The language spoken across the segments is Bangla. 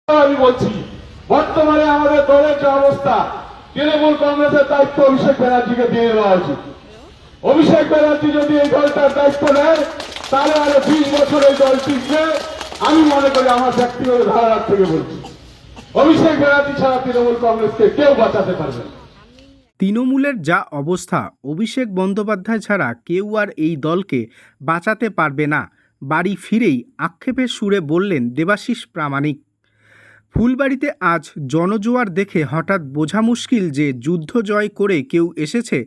আমি বলছি বর্তমানে আমাদের দলের যে অবস্থা, তৃণমূল কংগ্রেসের দায়িত্ব অভিষেক ব্যানার্জিকে দিয়ে দেওয়া উচিত। অভিষেক ব্যানার্জি যদি এই দলটার দায়িত্ব নেয় তাহলে আরো 20 বছর এই দল টিকবে। আমি মনে করি, আমার ব্যক্তিগত ধারণা থেকে বলছি, অভিষেক ব্যানার্জি ছাড়া তৃণমূল কংগ্রেসকে কেউ বাঁচাতে পারবে না। তৃণমূলের যা অবস্থা, অভিষেক বন্দ্যোপাধ্যায় ছাড়া কেউ আর এই দলকে বাঁচাতে পারবে না। বাড়ি ফিরেই আক্ষেপের সুরে বললেন দেবাশিস প্রামাণিক। ফুলবাড়িতে আজ জনজোয়ার দেখে হঠাৎ বোঝা মুশকিল যে যুদ্ধ জয় করে কেউ এসেছে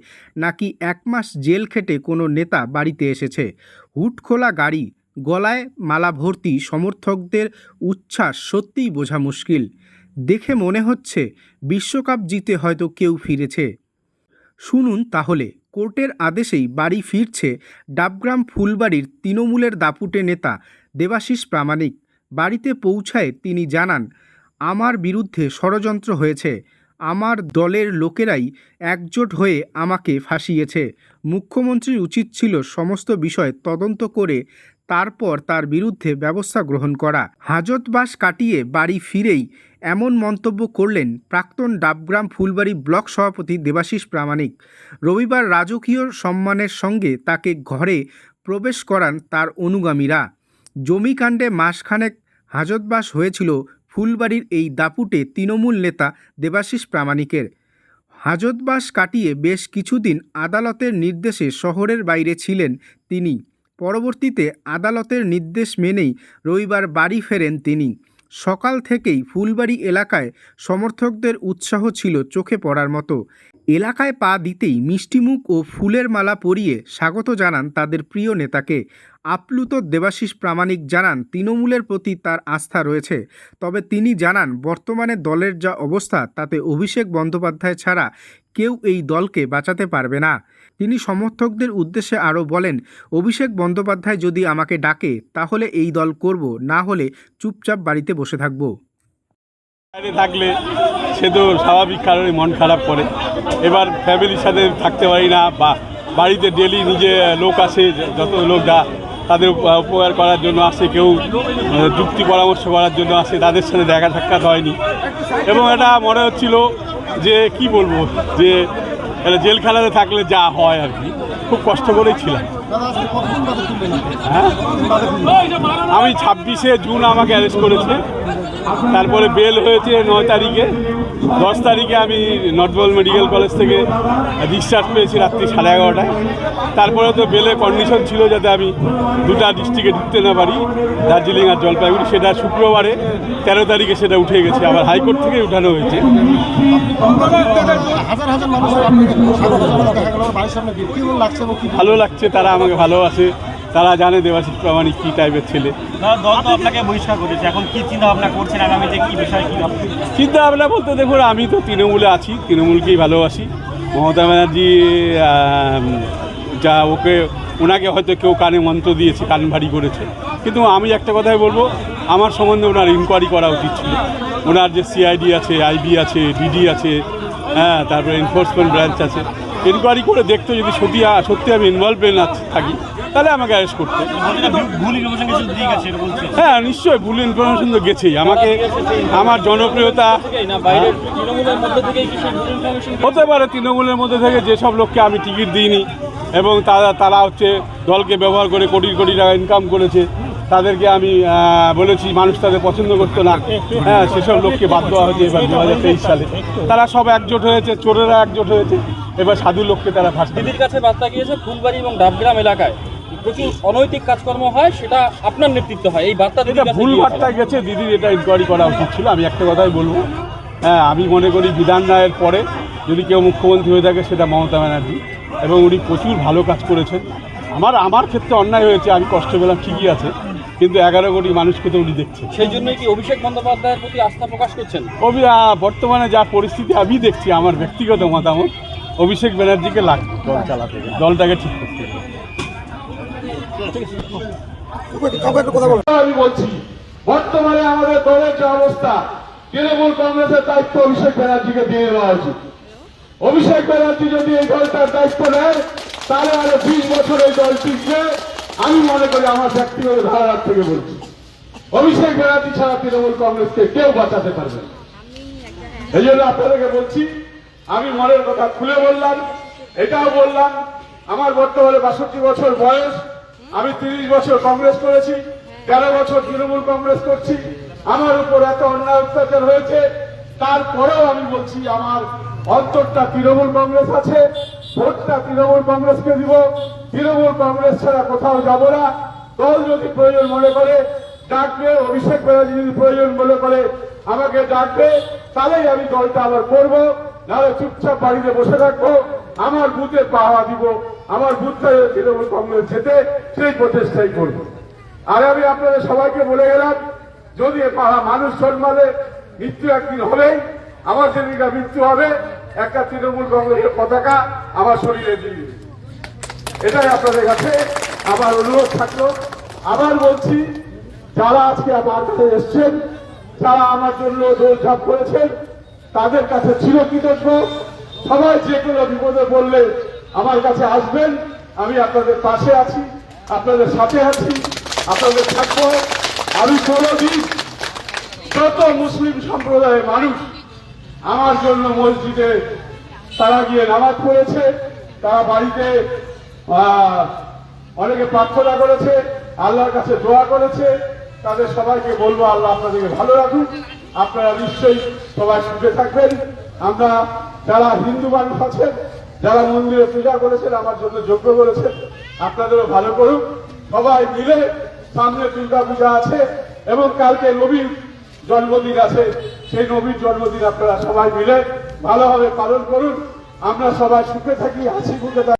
নাকি 1 মাস জেল খেটে কোনো নেতা বাড়িতে এসেছে। হুড খোলা গাড়ি, গলায় মালা ভর্তি সমর্থকদের উচ্ছ্বাস সত্যিই বোঝা মুশকিল। দেখে মনে হচ্ছে বিশ্বকাপ জিতে হয়তো কেউ ফিরেছে। শুনুন তাহলে, কোর্টের আদেশেই বাড়ি ফিরছে ডাবগ্রাম ফুলবাড়ির তৃণমূলের দাপুটে নেতা দেবাশিস প্রামাণিক। বাড়িতে পৌঁছায় তিনি জানান, আমার বিরুদ্ধে ষড়যন্ত্র হয়েছে, আমার দলের লোকেরাই একজোট হয়ে আমাকে ফাঁসিয়েছে। মুখ্যমন্ত্রীর উচিত ছিল সমস্ত বিষয় তদন্ত করে তারপর তার বিরুদ্ধে ব্যবস্থা গ্রহণ করা। হাজতবাস কাটিয়ে বাড়ি ফিরেই এমন মন্তব্য করলেন প্রাক্তন ডাবগ্রাম ফুলবাড়ি ব্লক সভাপতি দেবাশিস প্রামাণিক। রবিবার রাজকীয় সম্মানের সঙ্গে তাকে ঘরে প্রবেশ করান তার অনুগামীরা। জমিকাণ্ডে মাসখানেক হাজতবাস হয়েছিল ফুলবাড়ির এই দাপুটে তৃণমূল নেতা দেবাশিস প্রামাণিকের। হাজতবাস কাটিয়ে বেশ কিছুদিন আদালতের নির্দেশে শহরের বাইরে ছিলেন তিনি। পরবর্তীতে আদালতের নির্দেশ মেনেই রবিবার বাড়ি ফেরেন তিনি। সকাল থেকেই ফুলবাড়ি এলাকায় সমর্থকদের উৎসাহ ছিল চোখে পড়ার মতো। এলাকায় পা দিতেই মিষ্টিমুখ ও ফুলের মালা পরিয়ে স্বাগত জানান তাদের প্রিয় নেতাকে। আপ্লুত দেবাশিস প্রামাণিক জানান, তৃণমূলের প্রতি তার আস্থা রয়েছে, তবে তিনি জানান বর্তমানে দলের যা অবস্থা তাতে অভিষেক বন্দ্যোপাধ্যায় ছাড়া কেউ এই দলকে বাঁচাতে পারবে না। তিনি সমর্থকদের উদ্দেশ্যে আরও বলেন, অভিষেক বন্দ্যোপাধ্যায় যদি আমাকে ডাকে তাহলে এই দল করব, না হলে চুপচাপ বাড়িতে বসে থাকব। বাইরে থাকলে সে তো স্বাভাবিক কারণে মন খারাপ করে। এবার ফ্যামিলির সাথে থাকতে পারি না, বা বাড়িতে ডেলি নিজে লোক আসে, যত লোক তাদের উপকার করার জন্য আসে, কেউ যুক্তি পরামর্শ করার জন্য আসে, তাদের সাথে দেখা সাক্ষাৎ হয়নি। এবং এটা মনে হচ্ছিল যে কি বলবো, যে জেলখানাতে থাকলে যা হয় আর কি, খুব কষ্ট করেই ছিলাম। হ্যাঁ, আমি 26শে জুন আমাকে অ্যারেস্ট করেছে, তারপরে বেল হয়েছে 9 তারিখে। 10 তারিখে আমি নর্থবেঙ্গল মেডিকেল কলেজ থেকে ডিসচার্জ পেয়েছি রাত্রি 11:30টায়। তারপরে তো বেলে কন্ডিশন ছিল যাতে আমি 2টা ডিস্ট্রিক্টে ঢুকতে না পারি, দার্জিলিং আর জলপাইগুড়ি। সেটা শুক্রবারে 13 তারিখে সেটা উঠে গেছে, আবার হাইকোর্ট থেকে উঠানো হয়েছে। ভালো লাগছে, তারা আমাকে ভালোবাসে, তারা জানে দেবাশিস প্রামাণিক কী টাইপের ছেলে। দল তো আপনাকে বহিষ্কার করেছে, এখন কি চিন্তা ভাবনা করছেন আগামীতে, কি বিষয় কি চিন্তা ভাবনা বলতে দেখুন, আমি তো তৃণমূলে আছি, তৃণমূলকেই ভালোবাসি। মমতা ব্যানার্জি যা ওনাকে হয়তো কেউ কানে মন্ত্র দিয়েছে, কান ভারী করেছে, কিন্তু আমি একটা কথাই বলবো, আমার সম্বন্ধে ওনার ইনকোয়ারি করা উচিত ছিল। ওনার যে সিআইডি আছে, আইবি আছে, ডিডি আছে, হ্যাঁ, তারপরে এনফোর্সমেন্ট ব্রাঞ্চ আছে, ইনকোয়ারি করে দেখতো যদি সত্যি আমি ইনভলভমেন্ট তাকি তাহলে আমাকে অ্যারেস্ট করতে। হ্যাঁ, নিশ্চয়ই ভুল ইনফরমেশন তো গেছেই। আমাকে আমার জনপ্রিয়তা হতে পারে তৃণমূলের মধ্যে থেকে যেসব লোককে আমি টিকিট দিইনি এবং তারা হচ্ছে দলকে ব্যবহার করে কোটি কোটি টাকা ইনকাম করেছে, তাদেরকে আমি বলেছি মানুষ তাদের পছন্দ করতো না। হ্যাঁ, সেসব লোককে বাদ দেওয়া হয়েছে এবার 2023 সালে। তারা সব একজোট হয়েছে, চোরেরা একজোট হয়েছে, এবার সাধু লোককে তারা ফাঁসি। দিদির কাছে বার্তা গিয়েছে ফুলবাড়ি এবং ডাবগ্রাম এলাকায় প্রচুর অনৈতিক কাজকর্ম হয়, সেটা আপনার নেতৃত্ব হয়, এই বার্তা এটা ভুল বার্তা গেছে। দিদির এটা ইনকোয়ারি করা উচিত ছিল। আমি একটা কথাই বলবো, হ্যাঁ, আমি মনে করি বিধান রায়ের পরে যদি কেউ মুখ্যমন্ত্রী হয়ে থাকে সেটা মমতা ব্যানার্জি, এবং উনি প্রচুর ভালো কাজ করেছেন। আমার ক্ষেত্রে অন্যায় হয়েছে, আমি কষ্ট পেলাম, ঠিকই আছে, কিন্তু 11 কোটি মানুষকে তো উনি দেখছেন। সেই জন্যই কি অভিষেক বন্দ্যোপাধ্যায়ের প্রতি আস্থা প্রকাশ করছেন? বর্তমানে যা পরিস্থিতি আমি দেখছি, আমার ব্যক্তিগত মতামত, অভিষেক ব্যানার্জিকে লাগবে দল চালাতে, দলটাকে ঠিক করতে। আমি বলছি বর্তমানে আমাদের দলের যে অবস্থা, তৃণমূল কংগ্রেসের দায়িত্ব অভিষেক ব্যানার্জিকে দিয়ে দেওয়া উচিত। অভিষেক ব্যানার্জি যদি এই দলটার দায়িত্ব নেয় তাহলে আরো 20 বছর এই দল টিকবে। আমি মনে করি, আমার ব্যক্তিগত ধারণা থেকে বলছি, অভিষেক ব্যানার্জি ছাড়া তৃণমূল কংগ্রেসকে কেউ বাঁচাতে পারবে না। এই জন্য আপনাদেরকে বলছি, আমি মনের কথা খুলে বললাম, এটাও বললাম, আমার বর্তমানে 62 বছর বয়স, আমি 30 বছর কংগ্রেস করেছি, 13 বছর তৃণমূল কংগ্রেস করছি, আমার উপর এত অন্যায় অত্যাচার হয়েছে, তারপরেও আমি বলছি আমার অন্তরটা তৃণমূল কংগ্রেস আছে, ভোটটা তৃণমূল কংগ্রেসকে দিব, তৃণমূল কংগ্রেস ছাড়া কোথাও যাব না। দল যদি প্রয়োজন মনে করে ডাকবে, অভিষেক ব্যানার্জি যদি প্রয়োজন মনে করে আমাকে ডাকবে, তাহলেই আমি দলটা আবার করবো, নাহলে চুপচাপ বাড়িতে বসে থাকবো, আমার বুথে পাহারা দিব, আমার বুথটা তৃণমূল কংগ্রেস যেতে সেই প্রচেষ্টাই করবো। আর আমি আপনাদের সবাইকে বলে গেলাম, যদি মানুষ জন্মালে মৃত্যু একদিন হবেই, আমার যেদিনটা মৃত্যু হবে একটা তৃণমূল কংগ্রেসের পতাকা আমার শরীরে দিয়ে, এটাই আপনাদের কাছে আমার অনুরোধ থাকলো। আবার বলছি, যারা আজকে আমার কাছে এসছেন, যারা আমার জন্য দৌড়ঝাঁপ করেছেন, তাদের কাছে চিরকৃতজ্ঞ। সবাই যে কোনো বিপদে বললে আমার কাছে আসবেন, আমি আপনাদের পাশে আছি, আপনাদের সাথে আছি, আপনাদের থাকবো। আমি কোনোদিন যত মুসলিম সম্প্রদায়ের মানুষ আমার জন্য মসজিদে তারা গিয়ে নামাজ পড়েছে, তারা বাড়িতে অনেকে প্রার্থনা করেছে, আল্লাহর কাছে দোয়া করেছে, তাদের সবাইকে বলবো আল্লাহ আপনাদেরকে ভালো রাখুন, আপনারা নিশ্চয়ই সবাই সুখে থাকবেন। আমরা যারা হিন্দু মানুষ আছেন, যারা মন্দিরে পূজা করেছেন, আমার জন্য যজ্ঞ করেছেন, আপনাদেরও ভালো করুন। সবাই মিলে, সামনে দুর্গা পূজা আছে এবং কালকে নবীর জন্মদিন আছে, সেই নবীর জন্মদিন আপনারা সবাই মিলে ভালোভাবে পালন করুন। আমরা সবাই সুখে থাকি, হাসি মুখে থাকি।